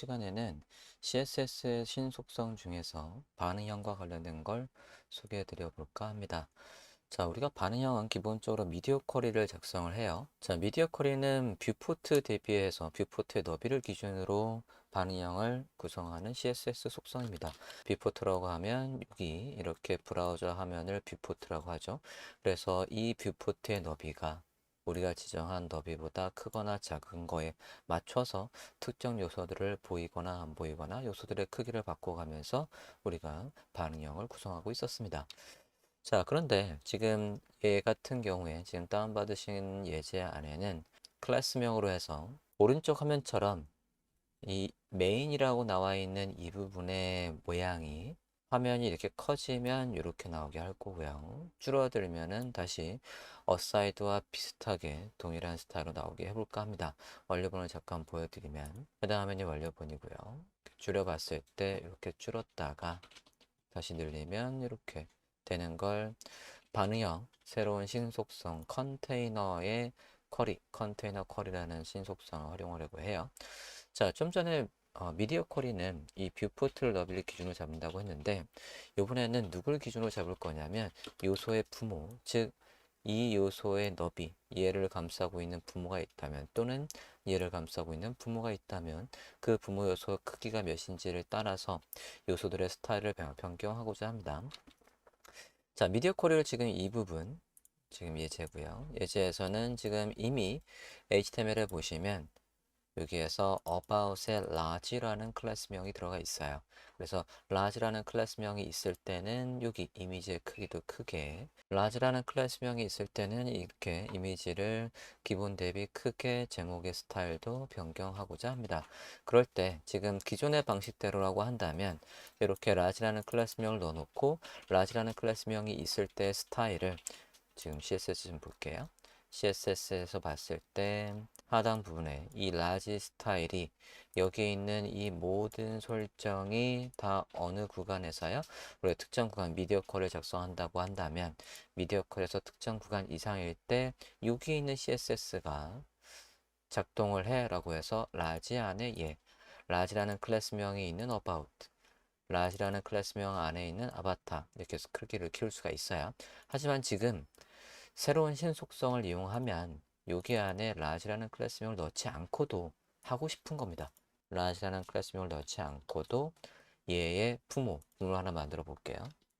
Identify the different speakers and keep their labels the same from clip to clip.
Speaker 1: 시간에는 CSS의 신속성 중에서 반응형과 관련된 걸 소개해 드려 볼까 합니다. 자, 우리가 반응형은 기본적으로 미디어 쿼리를 작성을 해요. 자, 미디어 쿼리는 뷰포트 대비해서 뷰포트의 너비를 기준으로 반응형을 구성하는 CSS 속성입니다. 뷰포트라고 하면 여기 이렇게 브라우저 화면을 뷰포트라고 하죠. 그래서 이 뷰포트의 너비가 우리가 지정한 너비보다 크거나 작은 거에 맞춰서 특정 요소들을 보이거나 안 보이거나 요소들의 크기를 바꿔가면서 우리가 반응형을 구성하고 있었습니다. 자, 그런데 지금 얘 같은 경우에 지금 다운받으신 예제 안에는 클래스명으로 해서 오른쪽 화면처럼 이 메인이라고 나와 있는 이 부분의 모양이 화면이 이렇게 커지면 이렇게 나오게 할 거고요. 줄어들면은 다시 어사이드와 비슷하게 동일한 스타일로 나오게 해볼까 합니다. 완료본을 잠깐 보여드리면 해당 화면이 완료본이고요. 줄여봤을 때 이렇게 줄었다가 다시 늘리면 이렇게 되는 걸 반응형, 새로운 신속성, 컨테이너의 쿼리, 컨테이너 쿼리라는 신속성을 활용하려고 해요. 자, 좀 전에 미디어 쿼리는 이 뷰포트를 너비를 기준으로 잡는다고 했는데 이번에는 누굴 기준으로 잡을 거냐면 요소의 부모, 즉 이 요소의 너비, 얘를 감싸고 있는 부모가 있다면 또는 얘를 감싸고 있는 부모가 있다면 그 부모 요소 크기가 몇인지를 따라서 요소들의 스타일을 변경하고자 합니다. 자, 미디어 쿼리를 지금 이 부분 지금 예제고요. 예제에서는 지금 이미 HTML에 보시면 여기에서 about의 large라는 클래스명이 들어가 있어요. 그래서 large라는 클래스명이 있을 때는 여기 이미지의 크기도 크게, large라는 클래스명이 있을 때는 이렇게 이미지를 기본 대비 크게 제목의 스타일도 변경하고자 합니다. 그럴 때 지금 기존의 방식대로라고 한다면 이렇게 large라는 클래스명을 넣어놓고 large라는 클래스명이 있을 때 스타일을 지금 CSS 좀 볼게요. CSS에서 봤을 때 하단 부분에 이 라지 스타일이 여기에 있는 이 모든 설정이 다 어느 구간에서요? 우리가 특정 구간 미디어 컬을 작성한다고 한다면 미디어 컬에서 특정 구간 이상일 때 여기 있는 CSS가 작동을 해 라고 해서 라지 안에 라지라는 클래스명이 있는 about 라지라는 클래스명 안에 있는 아바타 이렇게 해서 크기를 키울 수가 있어요. 하지만 지금 새로운 신속성을 이용하면 여기 안에 라지라는 클래스명을 넣지 않고도 하고 싶은 겁니다. 라지라는 클래스명을 넣지 않고도 얘의 부모를 하나 만들어 볼게요.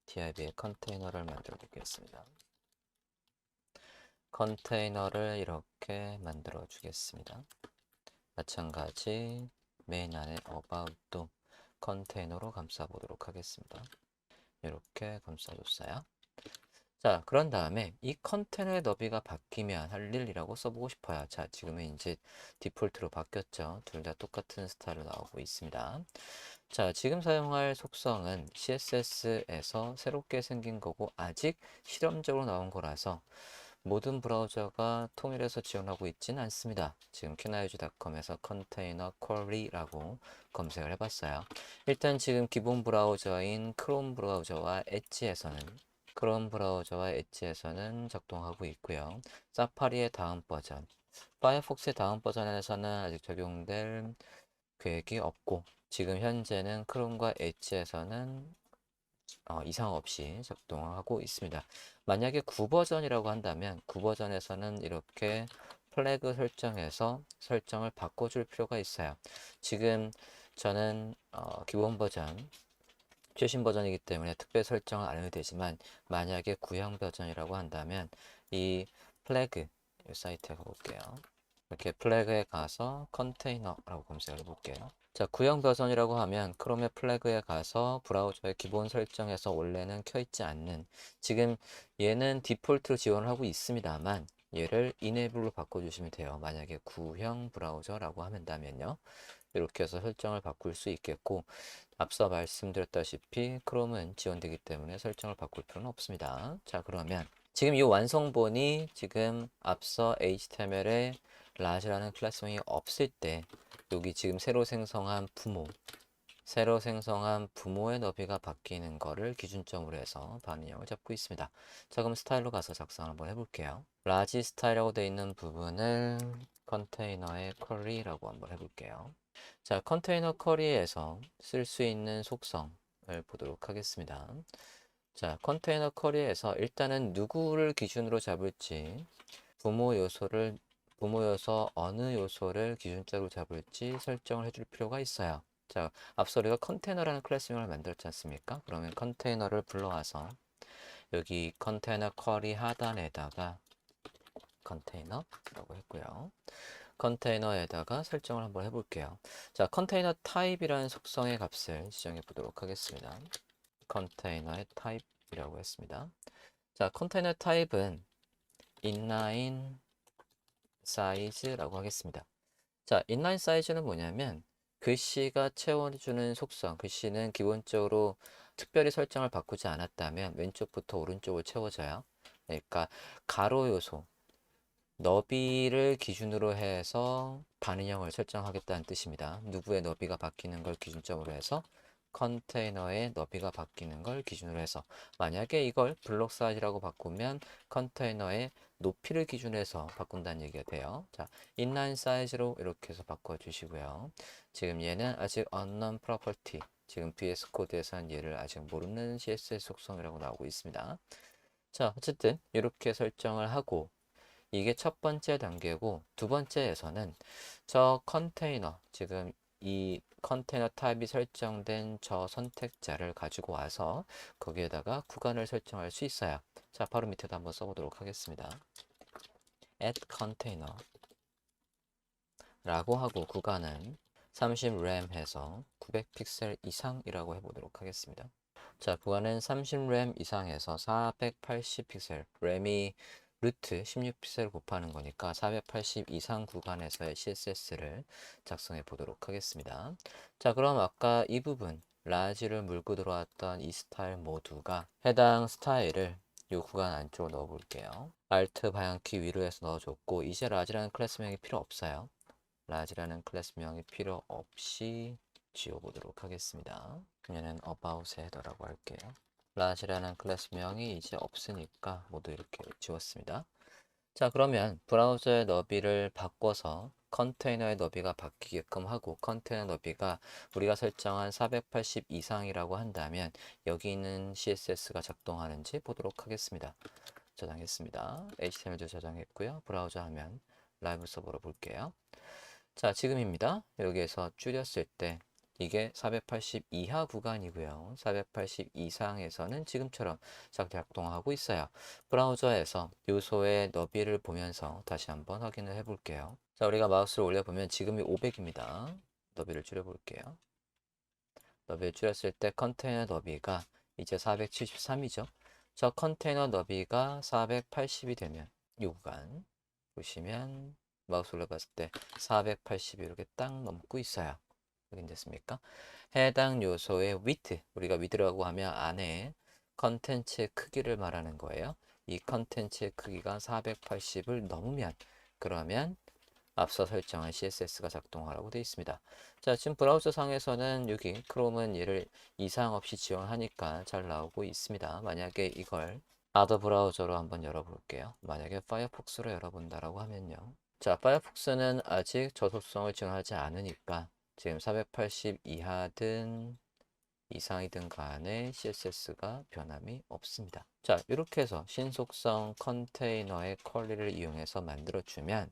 Speaker 1: div의 컨테이너를 만들어 보겠습니다. 컨테이너를 이렇게 만들어 주겠습니다. 마찬가지 메인 안에 about도 컨테이너로 감싸 보도록 하겠습니다. 이렇게 감싸줬어요. 자, 그런 다음에 이 컨테너의 너비가 바뀌면 할 일이라고 써보고 싶어요. 자, 지금은 이제 디폴트로 바뀌었죠. 둘 다 똑같은 스타일로 나오고 있습니다. 자, 지금 사용할 속성은 CSS에서 새롭게 생긴 거고 아직 실험적으로 나온 거라서 모든 브라우저가 통일해서 지원하고 있지는 않습니다. 지금 큐나이즈닷컴에서 컨테이너 쿼리라고 검색을 해봤어요. 일단 지금 기본 브라우저인 크롬 브라우저와 엣지에서는 작동하고 있고요. 사파리의 다음 버전, 파이어폭스의 다음 버전에서는 아직 적용될 계획이 없고 지금 현재는 크롬과 엣지에서는 이상 없이 작동하고 있습니다. 만약에 9버전이라고 한다면 9버전에서는 이렇게 플래그 설정에서 설정을 바꿔줄 필요가 있어요. 지금 저는 기본 버전 최신 버전이기 때문에 특별 설정을 안 해도 되지만 만약에 구형 버전이라고 한다면 이 플래그 이 사이트에 가볼게요. 이렇게 플래그에 가서 컨테이너라고 검색을 해볼게요. 자, 구형 버전이라고 하면 크롬의 플래그에 가서 브라우저의 기본 설정에서 원래는 켜있지 않는 지금 얘는 디폴트로 지원을 하고 있습니다만 얘를 enable로 바꿔주시면 돼요. 만약에 구형 브라우저라고 한다면요. 이렇게 해서 설정을 바꿀 수 있겠고 앞서 말씀드렸다시피 크롬은 지원되기 때문에 설정을 바꿀 필요는 없습니다. 자, 그러면 지금 이 완성본이 지금 앞서 HTML에 라지라는 클래스명이 없을 때 여기 지금 새로 생성한 부모의 너비가 바뀌는 거를 기준점으로 해서 반응형을 잡고 있습니다. 자, 그럼 스타일로 가서 작성 한번 해볼게요. 라지 스타일이라고 되어 있는 부분을 컨테이너의 쿼리라고 한번 해볼게요. 자, 컨테이너 쿼리에서 쓸 수 있는 속성을 보도록 하겠습니다. 자, 컨테이너 쿼리에서 일단은 누구를 기준으로 잡을지, 부모 요소 어느 요소를 기준자로 잡을지 설정을 해줄 필요가 있어요. 자, 앞서 우리가 컨테이너라는 클래스명을 만들었지 않습니까? 그러면 컨테이너를 불러와서 여기 컨테이너 쿼리 하단에다가 컨테이너라고 했고요. 컨테이너에다가 설정을 한번 해볼게요. 자, 컨테이너 타입이라는 속성의 값을 지정해 보도록 하겠습니다. 컨테이너의 타입이라고 했습니다. 자, 컨테이너 타입은 inline size라고 하겠습니다. 자, inline size는 뭐냐면 글씨가 채워주는 속성, 글씨는 기본적으로 특별히 설정을 바꾸지 않았다면 왼쪽부터 오른쪽을 채워져요. 그러니까 가로 요소, 너비를 기준으로 해서 반응형을 설정하겠다는 뜻입니다. 누구의 너비가 바뀌는 걸 기준점으로 해서 컨테이너의 너비가 바뀌는 걸 기준으로 해서 만약에 이걸 블록 사이즈라고 바꾸면 컨테이너의 높이를 기준해서 바꾼다는 얘기가 돼요. 자, inline 사이즈로 이렇게 해서 바꿔주시고요. 지금 얘는 아직 unknown property, 지금 VS 코드에서는 얘를 아직 모르는 CSS 속성이라고 나오고 있습니다. 자, 어쨌든 이렇게 설정을 하고 이게 첫 번째 단계고 두 번째에서는 저 컨테이너, 지금 이 컨테이너 타입이 설정된 저 선택자를 가지고 와서 거기에다가 구간을 설정할 수 있어요. 자, 바로 밑에다 한번 써보도록 하겠습니다. add container 라고 하고 구간은 30램 해서 900픽셀 이상이라고 해보도록 하겠습니다. 자, 구간은 30램 이상에서 480픽셀, 램이 루트 16픽셀 곱하는 거니까 480 이상 구간에서의 CSS를 작성해 보도록 하겠습니다. 자, 그럼 아까 이 부분 라지를 물고 들어왔던 이 스타일 모두가 해당 스타일을 이 구간 안쪽으로 넣어 볼게요. Alt 방향키 위로 해서 넣어줬고 이제 라지라는 클래스명이 필요 없어요. 라지라는 클래스명이 필요 없이 지워보도록 하겠습니다. 얘는 about 헤더라고 할게요. 라지라는 클래스명이 이제 없으니까 모두 이렇게 지웠습니다. 자, 그러면 브라우저의 너비를 바꿔서 컨테이너의 너비가 바뀌게끔 하고 컨테이너 너비가 우리가 설정한 480 이상이라고 한다면 여기 있는 CSS가 작동하는지 보도록 하겠습니다. 저장했습니다. HTML도 저장했고요. 브라우저 화면 라이브 서버로 볼게요. 자, 지금입니다. 여기에서 줄였을 때 이게 480 이하 구간이고요. 480 이상에서는 지금처럼 작동하고 있어요. 브라우저에서 요소의 너비를 보면서 다시 한번 확인을 해 볼게요. 자, 우리가 마우스를 올려보면 지금이 500입니다. 너비를 줄여볼게요. 너비를 줄였을 때 컨테이너 너비가 이제 473이죠. 저 컨테이너 너비가 480이 되면 이 구간 보시면 마우스 올려봤을 때 480이 이렇게 딱 넘고 있어요. 확인됐습니까? 해당 요소의 width, 우리가 width라고 하면 안에 컨텐츠의 크기를 말하는 거예요. 이 컨텐츠의 크기가 480을 넘으면 그러면 앞서 설정한 CSS가 작동하라고 되어 있습니다. 자, 지금 브라우저 상에서는 여기 크롬은 얘를 이상 없이 지원하니까 잘 나오고 있습니다. 만약에 이걸 아더 브라우저로 한번 열어볼게요. 만약에 파이어폭스로 열어본다라고 하면요. 자, 파이어폭스는 아직 저속성을 지원하지 않으니까 지금 480 이하든 이상이든 간에 CSS가 변함이 없습니다. 자, 이렇게 해서 신속성 컨테이너의 퀄리를 이용해서 만들어주면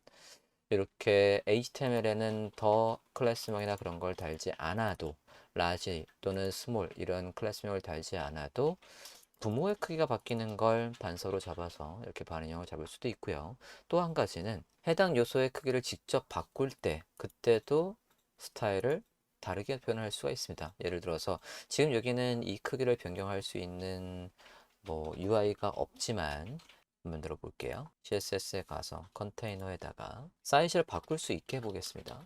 Speaker 1: 이렇게 HTML에는 더 클래스명이나 그런 걸 달지 않아도 라지 또는 스몰 이런 클래스명을 달지 않아도 부모의 크기가 바뀌는 걸 단서로 잡아서 이렇게 반응형을 잡을 수도 있고요. 또 한 가지는 해당 요소의 크기를 직접 바꿀 때 그때도 스타일을 다르게 표현할 수가 있습니다. 예를 들어서 지금 여기는 이 크기를 변경할 수 있는 뭐 UI가 없지만 만들어 볼게요. CSS에 가서 컨테이너에다가 사이즈를 바꿀 수 있게 해보겠습니다.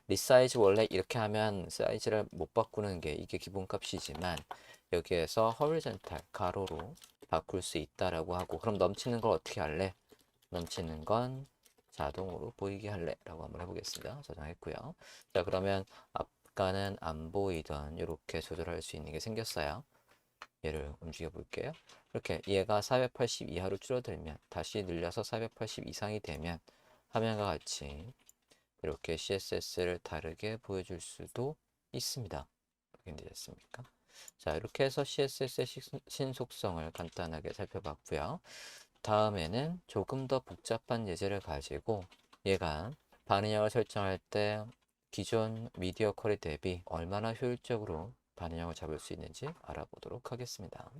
Speaker 1: 리사이즈 원래 이렇게 하면 사이즈를 못 바꾸는 게 이게 기본값이지만 여기에서 horizontal 가로로 바꿀 수 있다라고 하고 그럼 넘치는 걸 어떻게 할래? 넘치는 건 자동으로 보이게 할래 라고 한번 해보겠습니다. 저장했고요. 자, 그러면 아까는 안 보이던 이렇게 조절할 수 있는 게 생겼어요. 얘를 움직여 볼게요. 이렇게 얘가 480 이하로 줄어들면 다시 늘려서 480 이상이 되면 화면과 같이 이렇게 CSS를 다르게 보여줄 수도 있습니다. 확인되셨습니까? 자, 이렇게 해서 CSS의 신속성을 간단하게 살펴봤고요. 다음에는 조금 더 복잡한 예제를 가지고 얘가 반응형을 설정할 때 기존 미디어 쿼리 대비 얼마나 효율적으로 반응형을 잡을 수 있는지 알아보도록 하겠습니다.